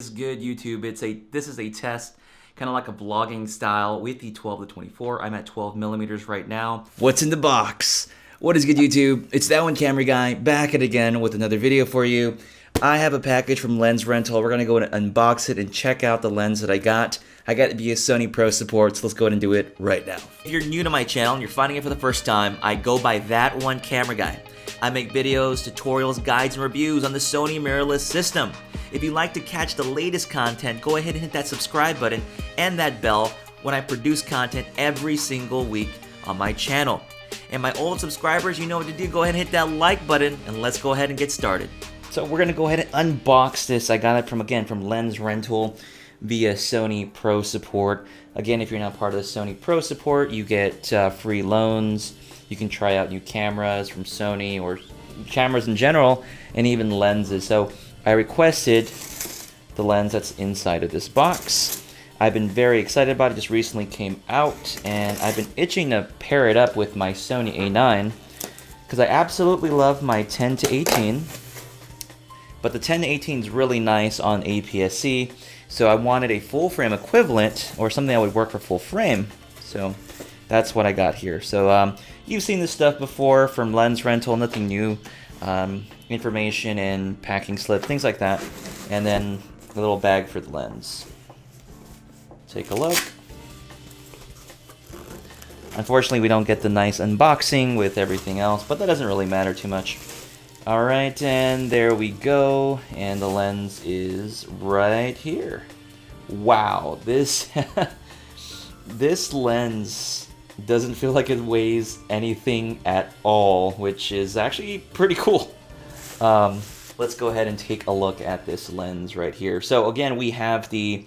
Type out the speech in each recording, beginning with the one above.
Is good, YouTube. This is a test, kind of like a vlogging style with the 12-24. I'm at 12 millimeters right now. What's in the box? What is good, YouTube? It's that one camera guy back at again with another video for you. I have a package from Lens Rental. We're gonna go and unbox it and check out the lens that I got. I got it via Sony Pro support, so let's go ahead and do it right now. If you're new to my channel and you're finding it for the first time, I go by that one camera guy. I make videos, tutorials, guides, and reviews on the Sony Mirrorless system. If you'd like to catch the latest content, go ahead and hit that subscribe button and that bell when I produce content every single week on my channel. And my old subscribers, you know what to do. Go ahead and hit that like button, and let's go ahead and get started. So we're gonna go ahead and unbox this. I got it from Lens Rental via Sony Pro support. Again, if you're not part of the Sony Pro support, you get free loans. You can try out new cameras from Sony or cameras in general, and even lenses. So I requested the lens that's inside of this box. I've been very excited about it. Just recently came out, and I've been itching to pair it up with my Sony A9 because I absolutely love my 10-18. But the 10-18 is really nice on APS-C, so I wanted a full frame equivalent or something that would work for full frame. So that's what I got here. So you've seen this stuff before from Lens Rental, nothing new. Information and packing slip, things like that. And then a little bag for the lens. Take a look. Unfortunately, we don't get the nice unboxing with everything else, but that doesn't really matter too much. Alright, and there we go. And the lens is right here. Wow, this this lens doesn't feel like it weighs anything at all, which is actually pretty cool. Let's go ahead and take a look at this lens right here. So again, we have the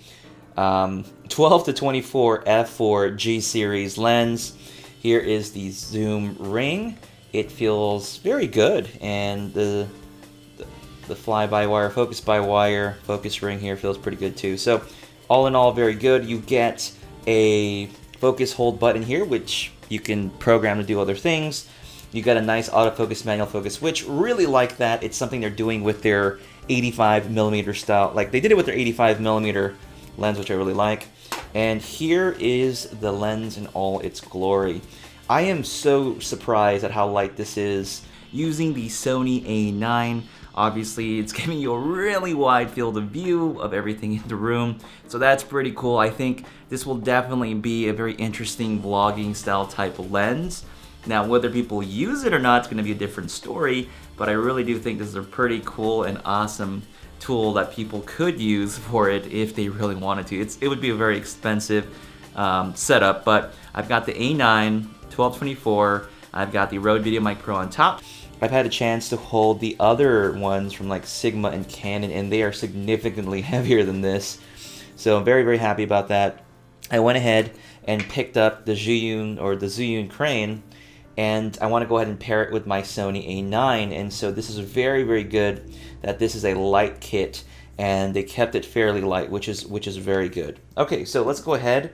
12-24 f4 G series lens. Here is the zoom ring. It feels very good, and the fly-by-wire, focus-by-wire focus ring here feels pretty good too. So all in all, very good. You get a focus hold button here, which you can program to do other things. You got a nice autofocus manual focus switch. Really like that. It's something they're doing with their 85mm style. Like they did it with their 85mm lens, which I really like. And here is the lens in all its glory. I am so surprised at how light this is. Using the Sony A9, obviously it's giving you a really wide field of view of everything in the room. So that's pretty cool. I think this will definitely be a very interesting vlogging style type of lens. Now, whether people use it or not, it's going to be a different story, but I really do think this is a pretty cool and awesome tool that people could use for it if they really wanted to. It would be a very expensive setup, but I've got the A9, 12-24, I've got the Rode VideoMic Pro on top. I've had a chance to hold the other ones from like Sigma and Canon, and they are significantly heavier than this. So I'm very, very happy about that. I went ahead and picked up the Zhiyun crane, and I want to go ahead and pair it with my Sony A9, and so this is very, very good that this is a light kit, and they kept it fairly light, which is very good. Okay, so let's go ahead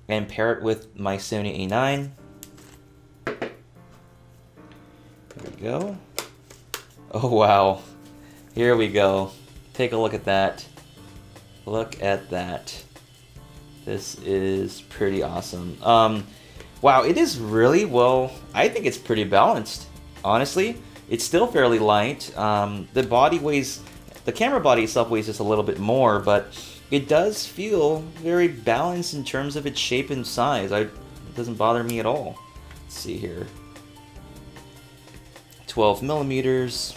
and pair it with my Sony A9. There we go. Oh wow, here we go. Take a look at that. Look at that. This is pretty awesome. Wow, it is really, well, I think it's pretty balanced, honestly. It's still fairly light. The camera body itself weighs just a little bit more, but it does feel very balanced in terms of its shape and size. It doesn't bother me at all. Let's see here. 12 millimeters,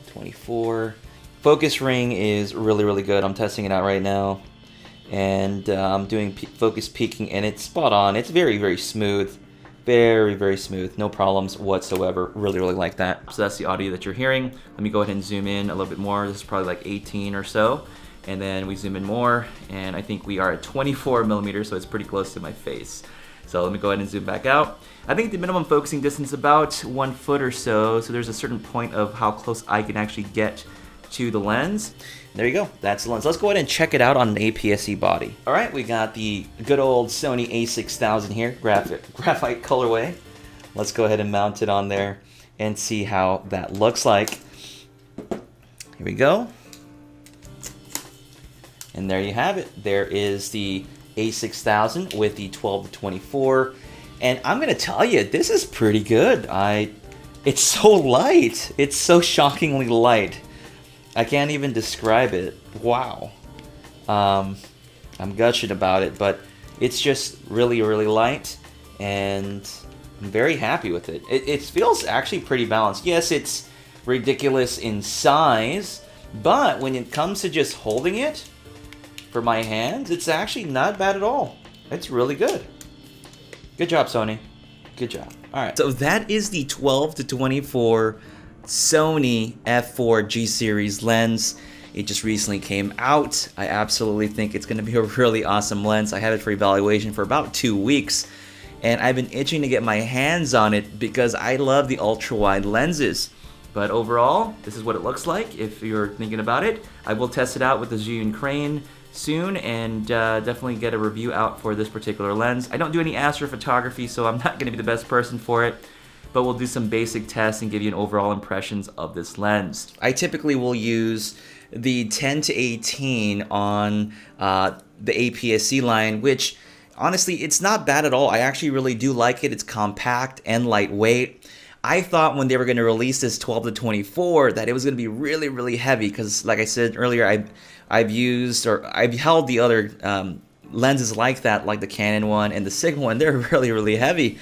24. Focus ring is really, really good. I'm testing it out right now. And I'm doing focus peaking, and it's spot on. It's very, very smooth. Very, very smooth. No problems whatsoever. Really, really like that. So that's the audio that you're hearing. Let me go ahead and zoom in a little bit more. This is probably like 18 or so. And then we zoom in more, and I think we are at 24 millimeters, so it's pretty close to my face. So let me go ahead and zoom back out. I think the minimum focusing distance is about 1 foot or so. So there's a certain point of how close I can actually get to the lens. There you go, that's the lens. Let's go ahead and check it out on an APS-C body. All right, we got the good old Sony a6000 here, graphite colorway. Let's go ahead and mount it on there and see how that looks like. Here we go. And there you have it. There is the A6000 with the 12-24. And I'm gonna tell you, this is pretty good. It's so light. It's so shockingly light. I can't even describe it. Wow. I'm gushing about it, but it's just really, really light, and I'm very happy with it. It feels actually pretty balanced. Yes, it's ridiculous in size, but when it comes to just holding it for my hands, it's actually not bad at all. It's really good. Good job, Sony. Good job. All right. So that is the 12-24 Sony f4 G series lens. It just recently came out. I absolutely think it's going to be a really awesome lens. I had it for evaluation for about 2 weeks, and I've been itching to get my hands on it because I love the ultra-wide lenses. But overall, this is what it looks like if you're thinking about it. I will test it out with the Zhiyun Crane soon, and definitely get a review out for this particular lens. I don't do any astrophotography, so I'm not going to be the best person for it, but we'll do some basic tests and give you an overall impressions of this lens. I typically will use the 10-18 on the APS-C line, which honestly, it's not bad at all. I actually really do like it. It's compact and lightweight. I thought when they were going to release this 12-24 that it was going to be really, really heavy because, like I said earlier, I've held the other lenses like that, like the Canon one and the Sigma one. They're really, really heavy.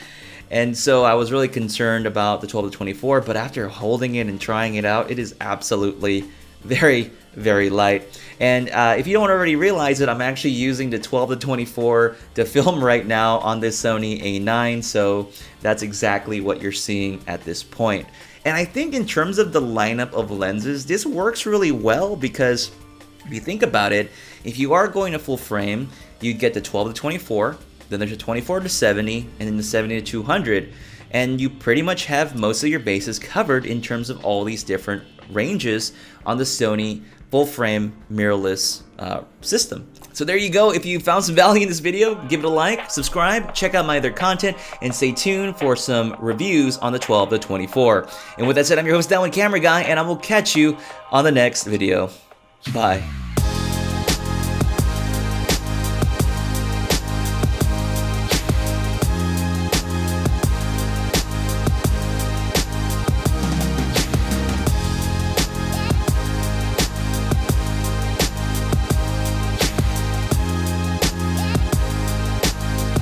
And so I was really concerned about the 12-24, but after holding it and trying it out, it is absolutely very, very light. And if you don't already realize it, I'm actually using the 12-24 to film right now on this Sony A9, so that's exactly what you're seeing at this point. And I think in terms of the lineup of lenses, this works really well because if you think about it, if you are going to full frame, you get the 12-24, then there's a 24-70, and then the 70-200, and you pretty much have most of your bases covered in terms of all these different ranges on the Sony full-frame mirrorless system. So there you go. If you found some value in this video, give it a like, subscribe, check out my other content, and stay tuned for some reviews on the 12-24. And with that said, I'm your host, That One Camera Guy, and I will catch you on the next video. Bye.